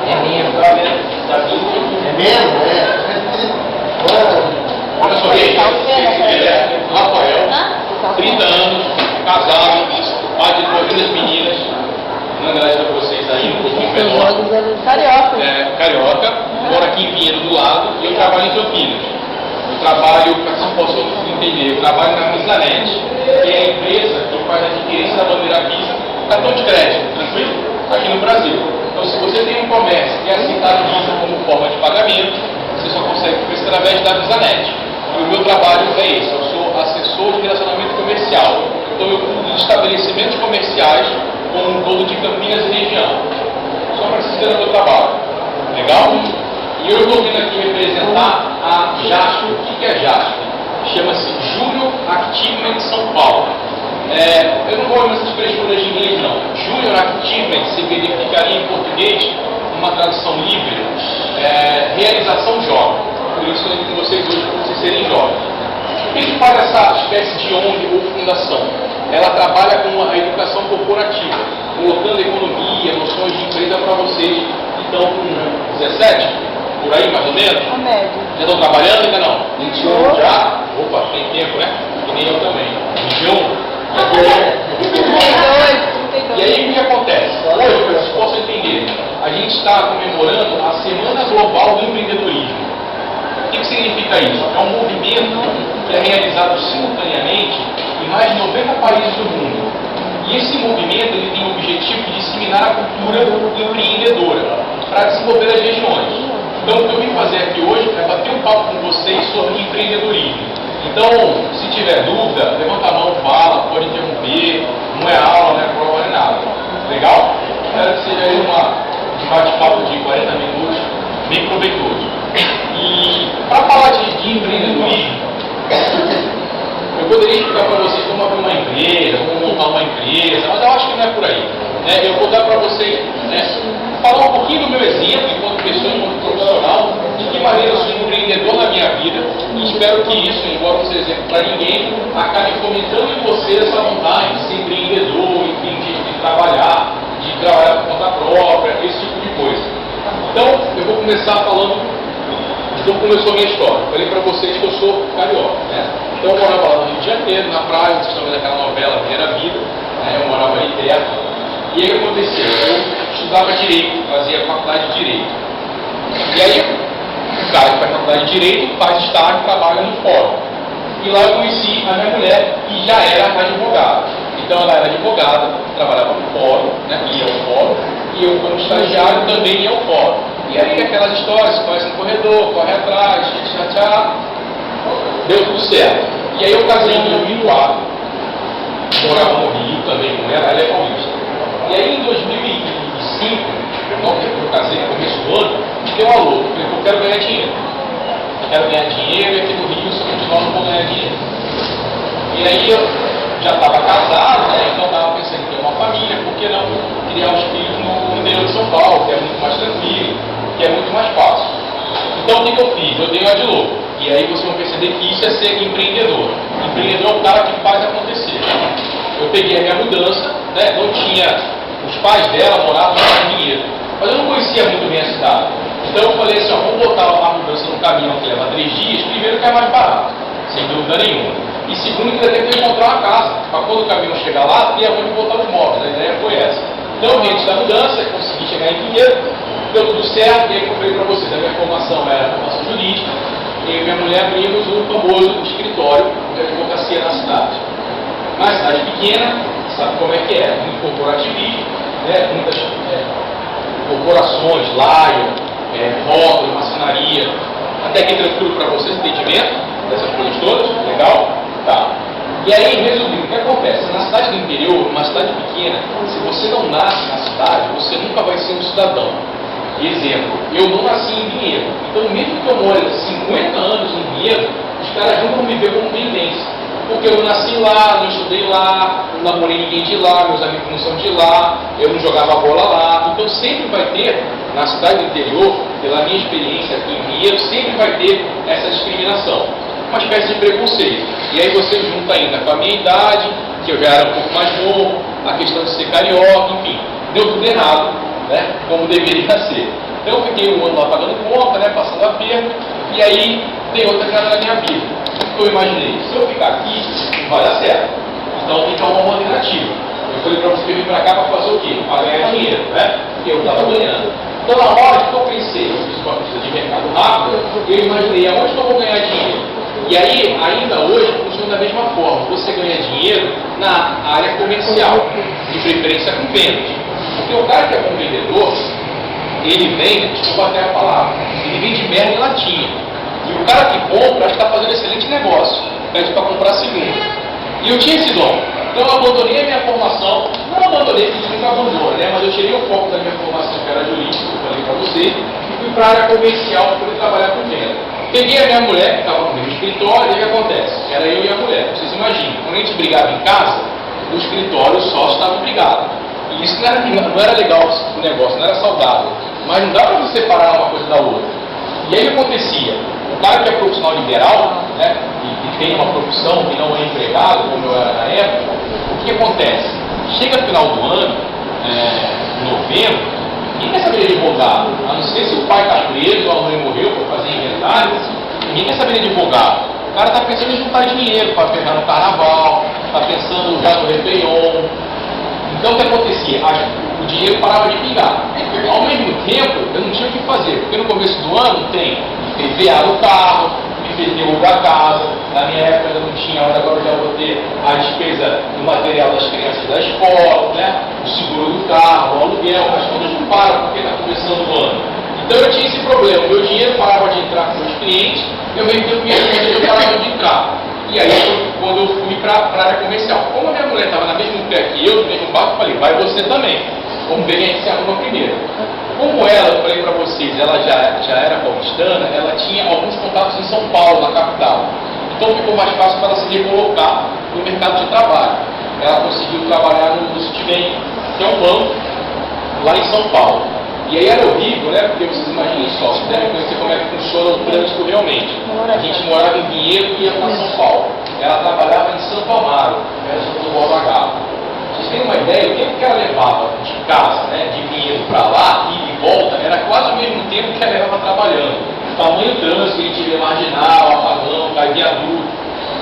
É mesmo, tá vendo? É mesmo? Olha só, gente, Rafael, 30 anos, casado, pai de 2 grandes meninas, não agradece a vocês aí, um pouquinho menor. Carioca. Carioca, moro aqui em Vinhedo do lado e eu trabalho em Campinas. Eu trabalho, para que vocês possam entender, eu trabalho na Visanet, que é a empresa que faz a adquirência da bandeira Visa, cartão de crédito, tranquilo? Aqui no Brasil. Então, se você tem um comércio que é aceitado Visa como forma de pagamento, você só consegue fazer isso através da Visanet. E o meu trabalho é esse, eu sou assessor de relacionamento comercial. Então, eu cuido de estabelecimentos comerciais como um todo de Campinas e região. Só para vocês terem o meu trabalho. Legal? E eu estou vindo aqui representar a JASP. O que é JASP? Chama-se Junior Achievement São Paulo. Eu não vou nessas expressões de inglês, não. Junior Achievement se verificaria em português, uma tradução livre, realização jovem. Por isso eu digo com vocês hoje, por vocês serem jovens. O que faz essa espécie de ONG ou fundação? Ela trabalha com a educação corporativa, colocando economia, noções de empresa para vocês que estão com 17, por aí mais ou menos. A média. Já estão trabalhando ainda não? 21 já? Opa, tem tempo, né? Que nem eu também. 21? E aí o que acontece? Hoje, para vocês possam entender, a gente está comemorando a Semana Global do Empreendedorismo. O que significa isso? É um movimento que é realizado simultaneamente em mais de 90 países do mundo. E esse movimento ele tem o objetivo de disseminar a cultura empreendedora para desenvolver as regiões. Então, o que eu vim fazer aqui hoje é bater um papo com vocês sobre empreendedorismo. Então, se tiver dúvida, levanta a mão, fala, pode interromper, não é aula, não é prova, não é nada. Legal? Espero que seja aí um bate-papo de 40 minutos, bem proveitoso. E para falar de empreendedorismo, eu poderia explicar para vocês como abrir uma empresa, como montar uma empresa, mas eu acho que não é por aí. Eu vou dar para vocês, falar um pouquinho do meu exemplo, enquanto pessoa, enquanto profissional, de que maneira eu sou empreendedor na minha vida, e espero que isso, embora não seja exemplo para ninguém, acabe fomentando em você essa vontade de ser empreendedor, enfim, de trabalhar por conta própria, esse tipo de coisa. Então, eu vou começar falando de como começou a minha história. Falei para vocês que eu sou carioca, né? Então, eu morava lá no Rio de Janeiro, na praia, vocês estão vendo aquela novela Primeira Vida, eu morava ali perto. E aí o que aconteceu? Eu estudava Direito, fazia faculdade de Direito. E aí, o cara que faz faculdade de Direito faz estágio e trabalha no fórum. E lá eu conheci a minha mulher, que já era advogada. Então ela era advogada, trabalhava no fórum, ia ao fórum, e eu como estagiário também ia ao fórum. E aí aquelas histórias, se conhece no corredor, corre atrás, tchau, deu tudo certo. E aí eu casei em 2004, morava no Rio também com ela é paulista. E aí em 2005, logo depois eu casei, no começo do ano, me deu um alô, eu quero ganhar dinheiro. Quero ganhar dinheiro, e aqui no Rio, se eu continuar, não vou ganhar dinheiro. E aí eu já estava casado, então estava pensando em ter uma família, por que não criar os filhos no interior de São Paulo, que é muito mais tranquilo, que é muito mais fácil. Então o que eu fiz? Eu dei uma de louco. E aí vocês vão perceber que isso é ser empreendedor. Empreendedor é o cara que faz acontecer. Eu peguei a minha mudança, não tinha... Os pais dela moravam em Vinhedo, mas eu não conhecia muito bem a cidade. Então eu falei assim, vamos botar a mudança no caminhão que leva 3 dias, primeiro que é mais barato, sem dúvida nenhuma. E segundo que eu tenho que encontrar uma casa, para quando o caminhão chegar lá, ter onde botar os móveis. A ideia foi essa. Então, antes da mudança, consegui chegar em Vinhedo, deu tudo certo, e aí eu falei para vocês, a minha formação era formação jurídica, e minha mulher abrimos um famoso escritório de advocacia na cidade. Uma cidade pequena, sabe como é que é, muito corporativismo, muitas corporações, Lion, rótulo, maçonaria, até que tranquilo para vocês, entendimento dessas coisas todas, legal? Tá. E aí, resumindo, o que acontece? Na cidade do interior, numa cidade pequena, se você não nasce na cidade, você nunca vai ser um cidadão. Exemplo, eu não nasci em Vinhedo, então mesmo que eu more 50 anos em Vinhedo, os caras nunca vão me ver como vinhedense. Porque eu nasci lá, não estudei lá, não namorei ninguém de lá, meus amigos não são de lá, eu não jogava bola lá. Então sempre vai ter, na cidade do interior, pela minha experiência aqui em Vinhedo, sempre vai ter essa discriminação. Uma espécie de preconceito. E aí você junta ainda com a minha idade, que eu já era um pouco mais novo, a questão de ser carioca, enfim, deu tudo errado. né, como deveria ser. Então eu fiquei um ano lá pagando conta, né, passando aperto, e aí tem outra cara na minha vida. O que eu imaginei? Se eu ficar aqui, não vai dar certo. Então tem que arrumar uma alternativa. Eu falei para você vir para cá para fazer o quê? Para ganhar dinheiro, né? Porque eu estava ganhando. Então na hora que eu pensei, eu fiz uma pesquisa de mercado rápido, eu imaginei aonde que eu vou ganhar dinheiro. E aí, ainda hoje, funciona da mesma forma. Você ganha dinheiro na área comercial, de preferência com vendas. Porque o cara que é bom vendedor, ele vende, desculpa até a palavra, ele vende merda em latinha. E o cara que compra está fazendo excelente negócio, pede para comprar segundo. E eu tinha esse dom. Então eu abandonei a minha formação, não abandonei, porque nunca abandona, né? Mas eu tirei o foco da minha formação, que era jurídica, eu falei para você, e fui para a área comercial para poder trabalhar com venda. Peguei a minha mulher, que estava no meu escritório, e o que acontece? Era eu e a mulher. Vocês imaginam, quando a gente brigava em casa, no escritório os sócios estavam brigados. E isso não era legal o negócio, não era saudável. Mas não dá para você separar uma coisa da outra. E aí o que acontecia? O cara que é profissional liberal, né, e tem uma profissão que não é empregado, como eu era na época, o que acontece? Chega no final do ano, em novembro, ninguém quer saber de advogado, a não ser se o pai está preso, a mãe morreu para fazer inventário, ninguém quer saber de advogado. O cara está pensando em juntar dinheiro para pegar no carnaval, está pensando já no Réveillon. Então o que acontecia? O dinheiro parava de pingar. Ao mesmo tempo, eu não tinha o que fazer, porque no começo do ano tem IPVA do carro, IPTU da casa, na minha época eu não tinha, agora eu já vou ter a despesa do material das crianças da escola, né? O seguro do carro, o aluguel, as contas não param porque está começando o ano. Então eu tinha esse problema, meu dinheiro parava de entrar com meus clientes, e ao mesmo tempo minha conta parava de entrar. E aí, quando eu fui para a área comercial, como a minha mulher estava na mesma pé que eu, no mesmo barco, eu falei, vai você também. Vamos ver quem é que se arruma primeiro. Como ela, eu falei para vocês, ela já era paulistana, ela tinha alguns contatos em São Paulo, na capital. Então ficou mais fácil para ela se recolocar no mercado de trabalho. Ela conseguiu trabalhar no Citibank, que é um banco, lá em São Paulo. E aí era horrível, né? Porque vocês imaginem só, vocês devem conhecer como é que funciona o trânsito realmente. A gente morava em Pinheiro e ia para São Paulo. Ela trabalhava em Santo Amaro, perto do Borba Gato. Vocês têm uma ideia, o tempo que ela levava de casa, né, de Pinheiro para lá e de volta, era quase o mesmo tempo que ela levava trabalhando. Tamanho trânsito, a gente via marginal, apagão, cai viaduto.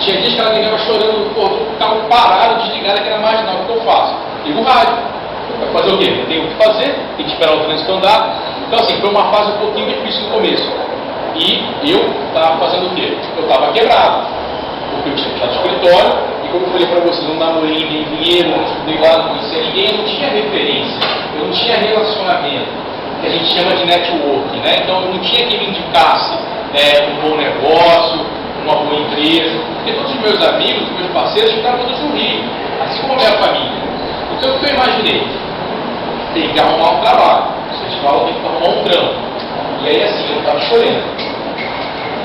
Tinha dias que ela ligava chorando, pô, o carro parado, desligado, que era marginal. O que eu faço? Ligo o rádio. Vai fazer o quê? Não tem o que fazer, tem que esperar o trânsito andar. Então assim, foi uma fase um pouquinho difícil no começo. E eu estava fazendo o quê? Eu estava quebrado. Porque eu tinha ficado no escritório, e como eu falei para vocês, não namorei nem dinheiro, não estudei lá, não conhecia ninguém, eu não tinha referência, eu não tinha relacionamento, que a gente chama de network, né? Então eu não tinha quem me indicasse um bom negócio, uma boa empresa, porque todos os meus amigos, meus parceiros ficaram todos no Rio, assim como a minha família. Então o que eu imaginei? Tem que arrumar um trabalho. Vocês falam que tem que arrumar um trampo. E aí assim, eu estava chorando.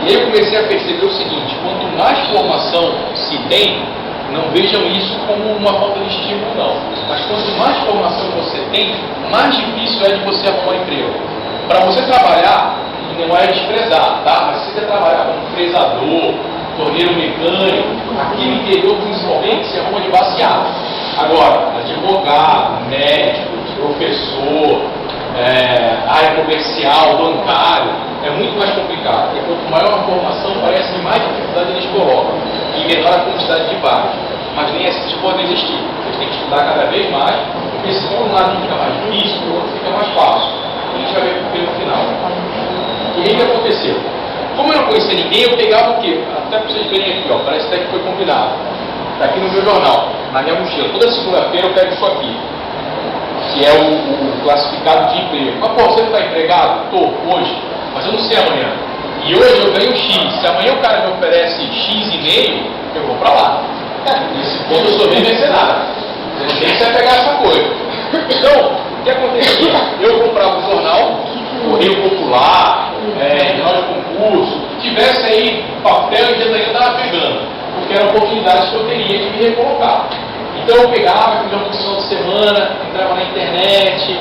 E aí eu comecei a perceber o seguinte, quanto mais formação se tem, não vejam isso como uma falta de estímulo não, mas quanto mais formação você tem, mais difícil é de você arrumar um emprego. Para você trabalhar, não é desprezar, tá? Mas se você trabalhar como fresador, torneiro mecânico, aqui no interior principalmente se arruma de baseado. Agora, advogado, médico, professor, área comercial, bancário, é muito mais complicado. Porque quanto maior a formação, parece que mais dificuldade eles colocam e menor a quantidade de vagas. Mas nem assim eles podem existir. Eles têm que estudar cada vez mais, porque se um lado fica mais difícil, o outro fica mais fácil. A gente vai ver pelo final. E aí o que aconteceu? Como eu não conhecia ninguém, eu pegava o quê? Até para vocês verem aqui, ó, parece até que foi combinado. Está aqui no meu jornal, na minha mochila. Toda segunda-feira eu pego isso aqui, que é o classificado de emprego. Mas, pô, você não está empregado? Estou, hoje, mas eu não sei amanhã. E hoje eu ganho X. Se amanhã o cara me oferece X e meio, eu vou para lá. Nesse ponto eu sou bem mercenário. Você não tem que se pegar essa coisa. Então, o que acontecia? Eu comprava um jornal, Correio Popular, jornal de concurso, que tivesse aí papel e eu estava pegando, porque eram oportunidades que eu teria de me recolocar. Então eu pegava, fazia uma função de semana, entrava na internet,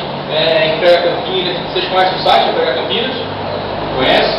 Emprega Campinas. Vocês conhecem o site Emprega Campinas? Conhece?